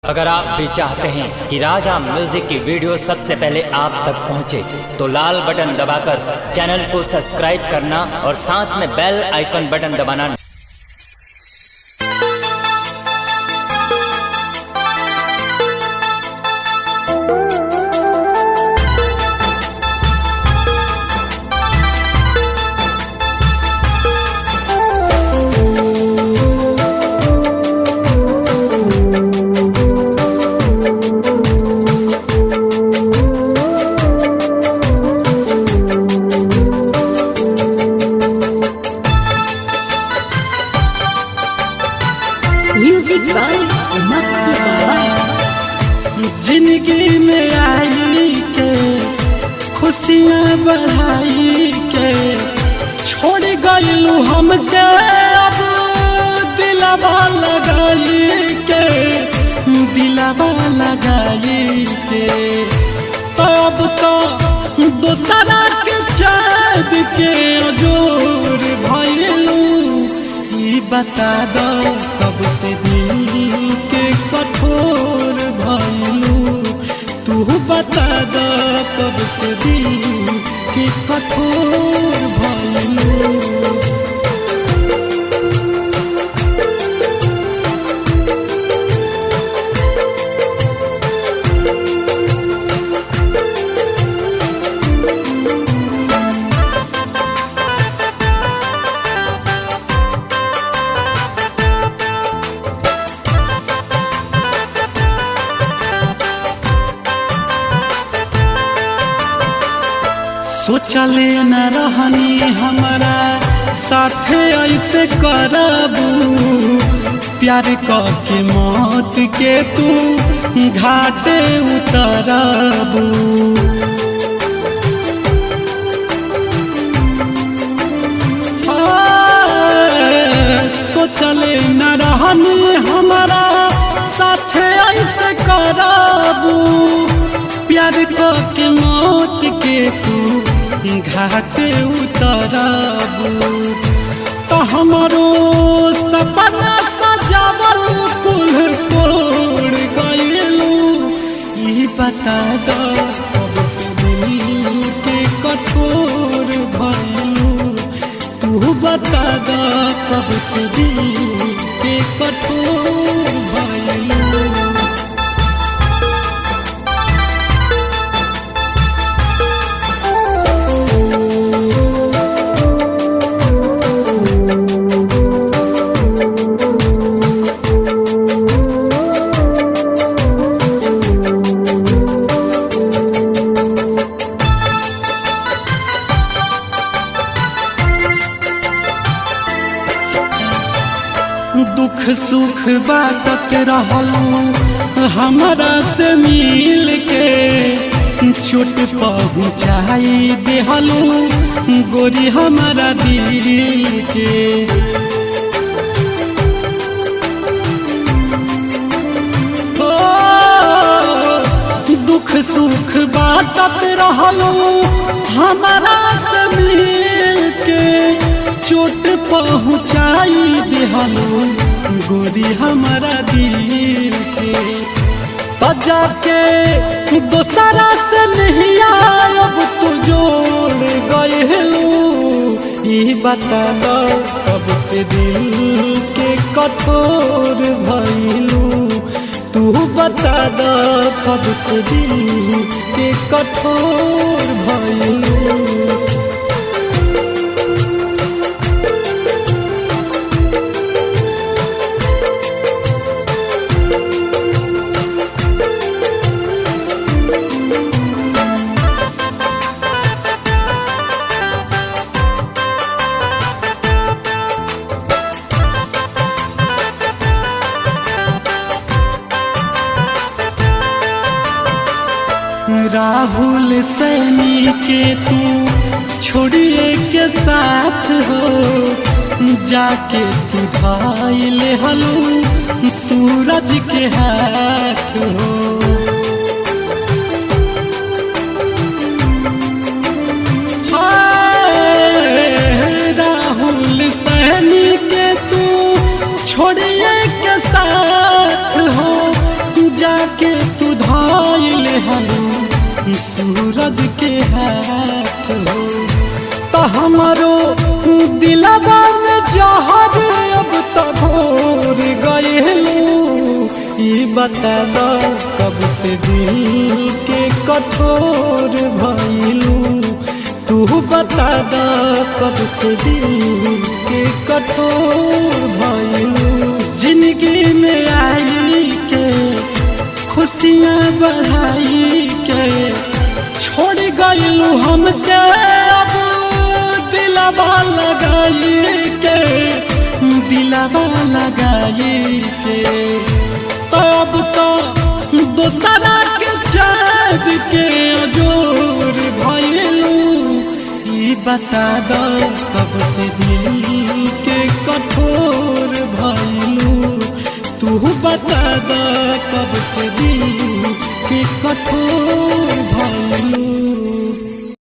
अगर आप भी चाहते हैं कि राजा म्यूजिक की वीडियो सबसे पहले आप तक पहुंचे, तो लाल बटन दबाकर चैनल को सब्सक्राइब करना और साथ में बेल आइकन बटन दबाना। म्यूजिक बाय जिंदगी में आई के खुशियाँ बढ़ाई के छोड़ गईलू हमके, अब दिलवा लगाई के अब तो दूसरा के चाँद के अजोर भइलू। ई बता दो कब से दिल के कठोर भइलू, तू बता दो कब से दिल के कठोर भइलू। सोचले न रहनी हमारा साथे ऐसे करबू, प्यार के मौत के तू घाटे उतरबू। सोचले न रहनी हमारा साथे ऐसे करबू, प्यार के मौत के तू घाटे उतरबू। तो हमारो सपना सजावल कुल तोड़ गइलू। ई बता दो कब से दिल के कठोर भइलू, तू बता दो कब से दिल के कठोर भइलू। दुख सुख बाटत रहलू हमरा से मिल के, चोट पहुँचाई देहलू गोरी हमारा दिल के। दुख सुख बाटत रहलू हमरा से मिल के, चोट पहुँचाई देहलू गोरी हमारा दिल के। बजा के दोसरा से नहीं अब तू जोड़ गइलू। ई बता दो कब से दिल के कठोर भइलू, तू बता दो कब से दिल के कठोर भइलू। राहुल सैनी के तू छोड़िए के साथ हो, जाके तू भाई ले हलू सूरज के हाथ हो। राहुल सैनी के तू छोड़िए के साथ हो, सूरज के हाथ हो। तो हमारो दिलवा में जहर अब तो घोर गइलू, ई बता दो कब से दिल के कठोर भइलू, तू बता दो कब से दिल के कठोर भइलू। जिंदगी में आई के खुशियाँ बढ़ाई के छोड़ गइलू हमके, अब दिलवा लगाई के, दिलवा लगाई के। तब तो दोसरा के चाँद के अजोर भइलू, ई बता दो कब से दिल के कठोर भइलू, तू बता दो कब से दिल के कठोर